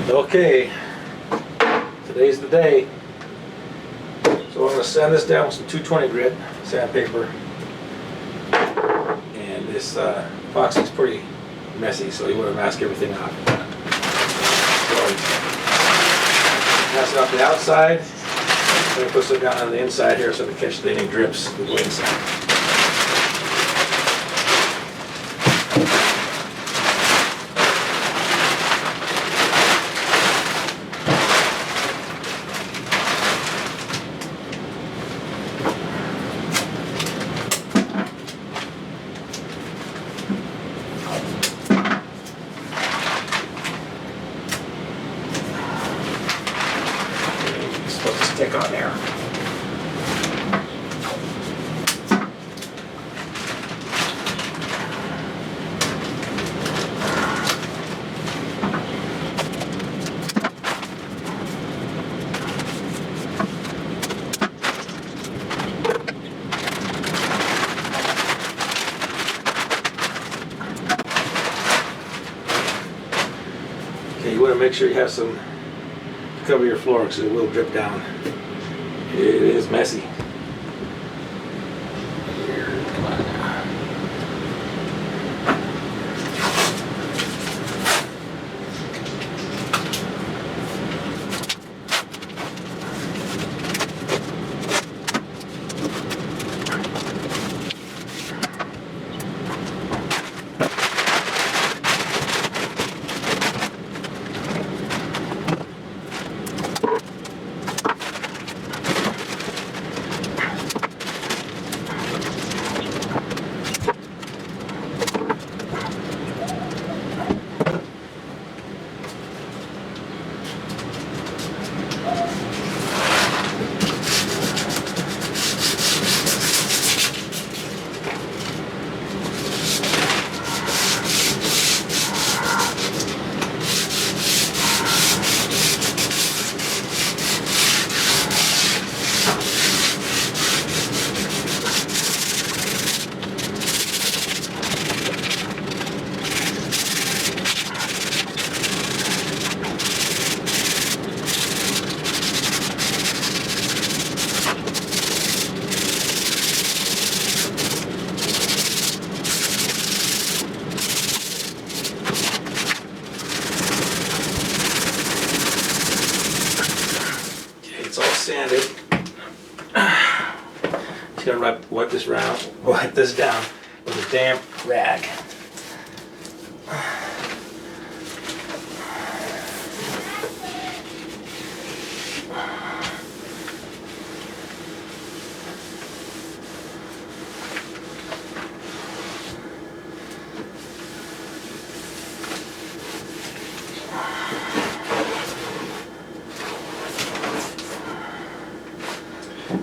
Okay, today's the day. So I'm going to sand this down with some 220 grit sandpaper. And this epoxy is pretty messy, so you want to mask everything off. So mask off the outside. I'm going to put some down on the inside here so to catch any drips that go inside. Supposed to stick on there. Okay, you want to make sure you have some to cover your floor because it will drip down. It is messy. Here, come on now. It's all sanded. Just gonna wipe this down with a damp rag.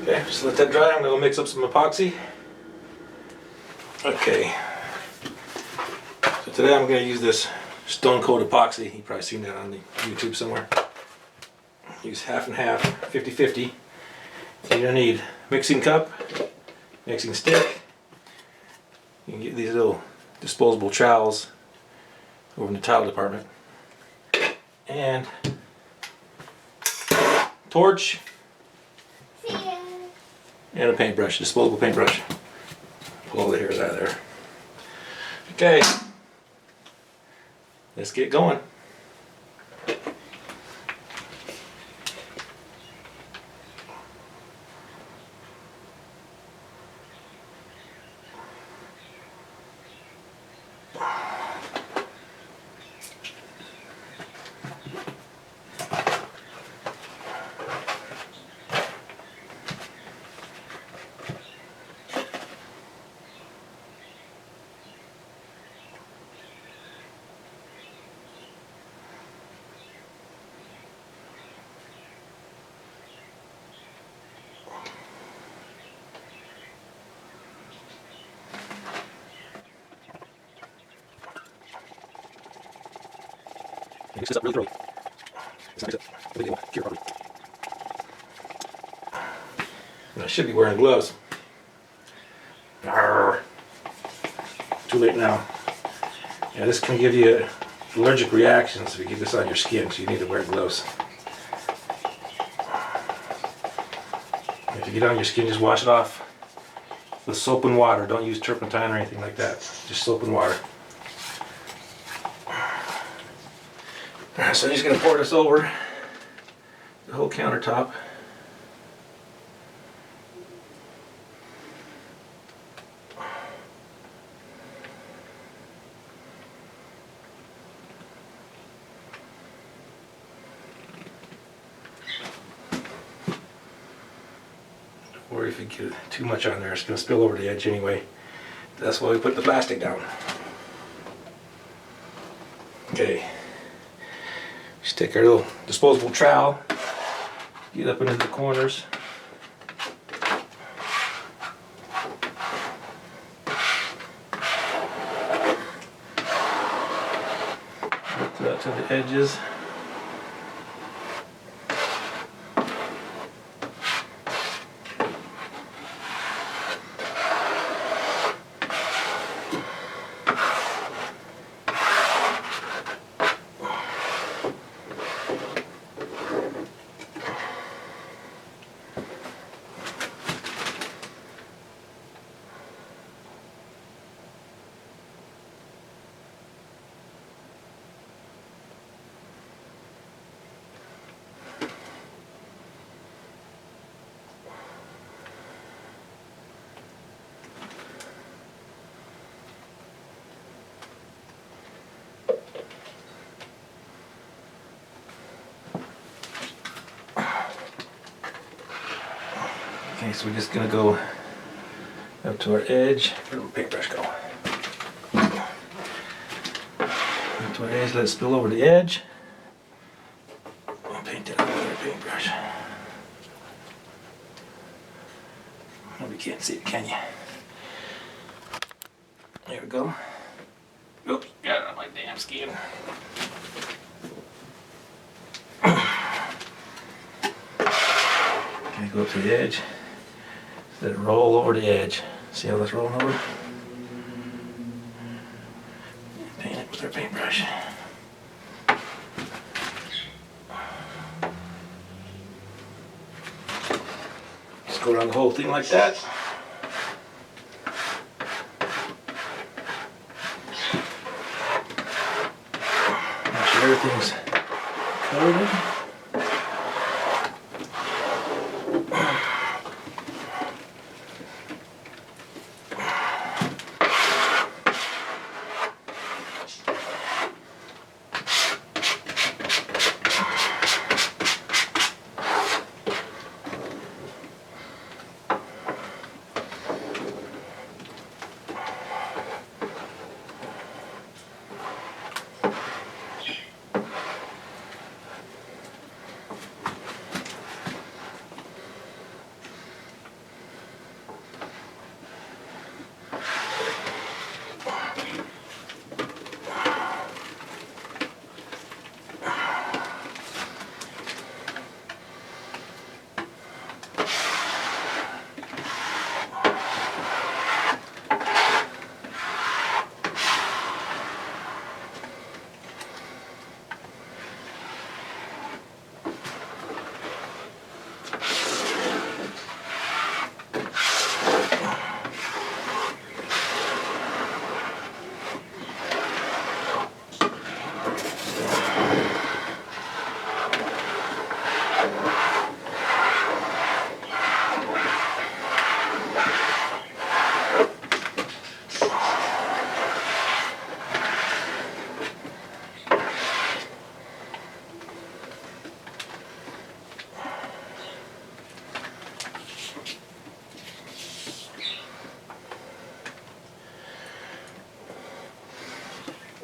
Okay, just let that dry. I'm going to mix up some epoxy. Okay. So today I'm going to use this stone coat epoxy. You've probably seen that on the YouTube somewhere. Use half and half, 50-50. You're going to need mixing cup, mixing stick. You can get these little disposable trowels over in the tile department. And torch. And a paintbrush, disposable paintbrush. Pull all the hairs out of there. Okay, let's get going. Mix this up really thoroughly. Let's mix it. It will cure properly. And I should be wearing gloves. Arrgh. Too late now. Yeah, this can give you allergic reactions if you get this on your skin, so you need to wear gloves. If you get it on your skin, just wash it off with soap and water. Don't use turpentine or anything like that. Just soap and water. Alright, so I'm just going to pour this over the whole countertop. Or if you get too much on there, it's going to spill over the edge anyway. That's why we put the plastic down. Okay. Just take our little disposable trowel, get up into the corners. Lift it out to the edges. Okay, so we're just gonna go up to our edge. Where did the paintbrush go? Up to our edge, let it spill over the edge. I'll paint it up with our paintbrush. Oh, you can't see it, can you? There we go. Oops, got it on my damn skin. Okay, go up to the edge. Let it roll over the edge. See how that's rolling over? Paint it with our paintbrush. Just go around the whole thing like that. Make sure everything's coated.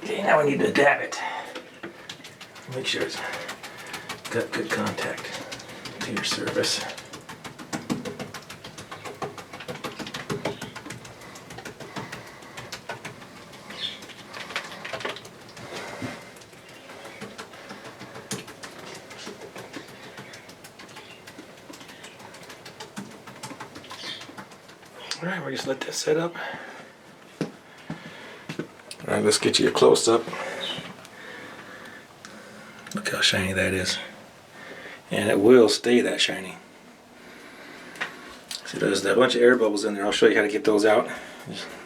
Okay, now we need to dab it. Make sure it's got good contact to your surface. Alright, we'll just let that set up. Alright, let's get you a close-up Look how shiny that is. And it will stay that shiny. See, there's a bunch of air bubbles in there. I'll show you how to get those out.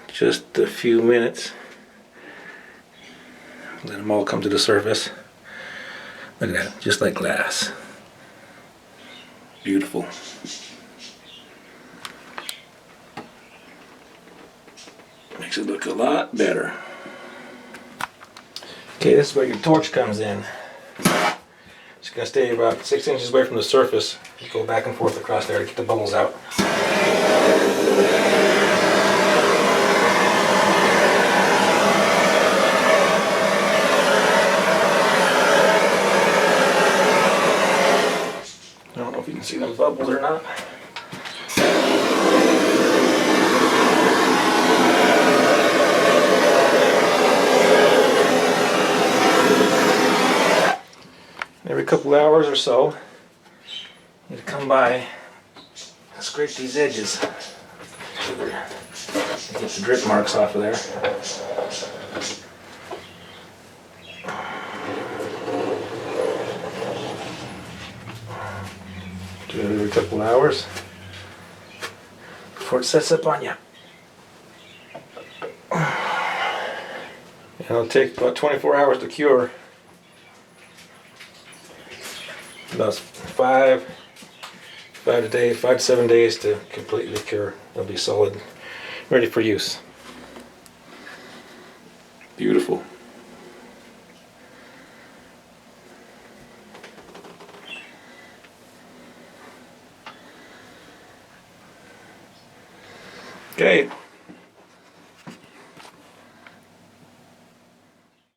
Just a few minutes. Let them all come to the surface. Look at that, just like glass. Beautiful. Makes it look a lot better. Okay, this is where your torch comes in. It's going to stay about 6 inches away from the surface. You go back and forth across there to get the bubbles out. I don't know if you can see them bubbles or not. Every couple hours or so, you come by and scrape these edges. Get the drip marks off of there. Do it every couple hours before it sets up on you. It'll take about 24 hours to cure. About 5 to 7 days to completely cure. It'll be solid, ready for use. Beautiful. Okay.